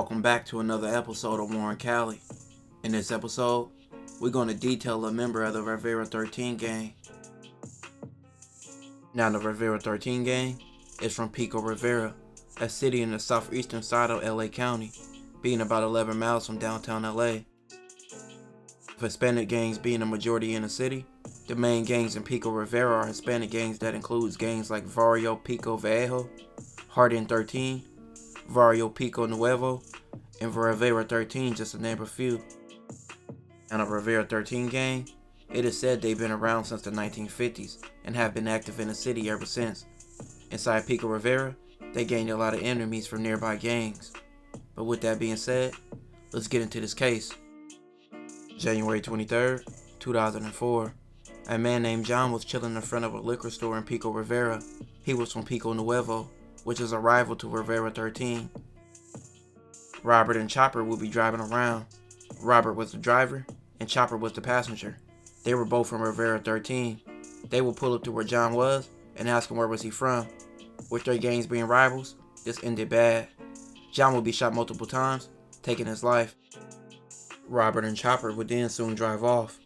Welcome back to another episode of War in Cali. In this episode, we're going to detail a member of the Rivera 13 gang. Now, the Rivera 13 gang is from Pico Rivera, a city in the southeastern side of LA County, being about 11 miles from downtown LA. With Hispanic gangs being a majority in the city, the main gangs in Pico Rivera are Hispanic gangs that includes gangs like Barrio Pico Viejo, Hardin 13, Barrio Pico Nuevo, and Rivera 13, just to name a few. And the Rivera 13 gang, it is said they've been around since the 1950s and have been active in the city ever since. Inside Pico Rivera, they gained a lot of enemies from nearby gangs. But with that being said, let's get into this case. January 23rd, 2004. A man named John was chilling in front of a liquor store in Pico Rivera. He was from Pico Nuevo, which is a rival to Rivera 13. Robert and Chopper would be driving around. Robert was the driver, and Chopper was the passenger. They were both from Rivera 13. They would pull up to where John was and ask him where was he from. With their gangs being rivals, this ended bad. John would be shot multiple times, taking his life. Robert and Chopper would then soon drive off.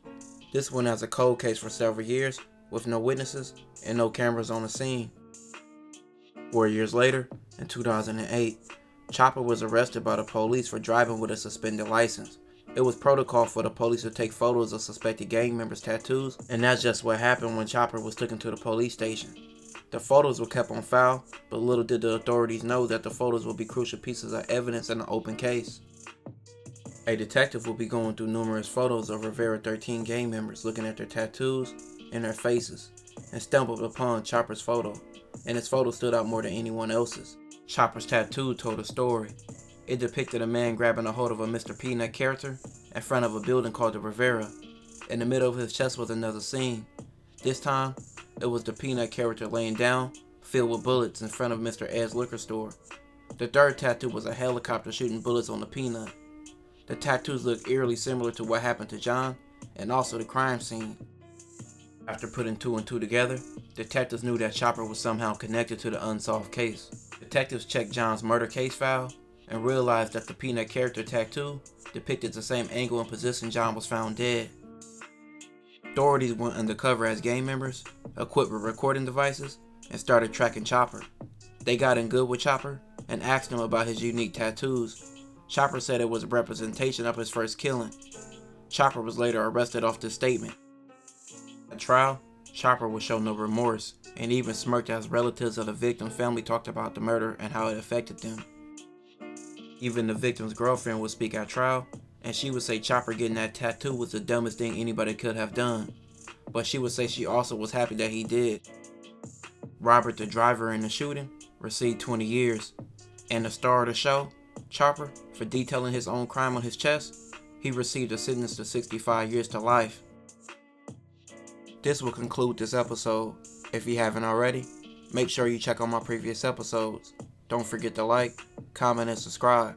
This went as a cold case for several years, with no witnesses and no cameras on the scene. 4 years later, in 2008, Chopper was arrested by the police for driving with a suspended license. It was protocol for the police to take photos of suspected gang members' tattoos, and that's just what happened when Chopper was taken to the police station. The photos were kept on file, but little did the authorities know that the photos would be crucial pieces of evidence in an open case. A detective would be going through numerous photos of Rivera 13 gang members, looking at their tattoos and their faces, and stumbled upon Chopper's photo, and his photo stood out more than anyone else's. Chopper's tattoo told a story. It depicted a man grabbing a hold of a Mr. Peanut character in front of a building called the Rivera. In the middle of his chest was another scene. This time, it was the Peanut character laying down, filled with bullets in front of Mr. Ed's liquor store. The third tattoo was a helicopter shooting bullets on the Peanut. The tattoos looked eerily similar to what happened to John, and also the crime scene. After putting two and two together, detectives knew that Chopper was somehow connected to the unsolved case. Detectives checked John's murder case file and realized that the Peanut character tattoo depicted the same angle and position John was found dead. Authorities went undercover as gang members, equipped with recording devices, and started tracking Chopper. They got in good with Chopper and asked him about his unique tattoos. Chopper said it was a representation of his first killing. Chopper was later arrested off this statement. At trial, Chopper would show no remorse, and even smirked as relatives of the victim's family talked about the murder and how it affected them. Even the victim's girlfriend would speak at trial, and she would say Chopper getting that tattoo was the dumbest thing anybody could have done. But she would say she also was happy that he did. Robert, the driver in the shooting, received 20 years, and the star of the show, Chopper, for detailing his own crime on his chest, he received a sentence to 65 years to life. This will conclude this episode. If you haven't already, make sure you check out my previous episodes. Don't forget to like, comment, and subscribe.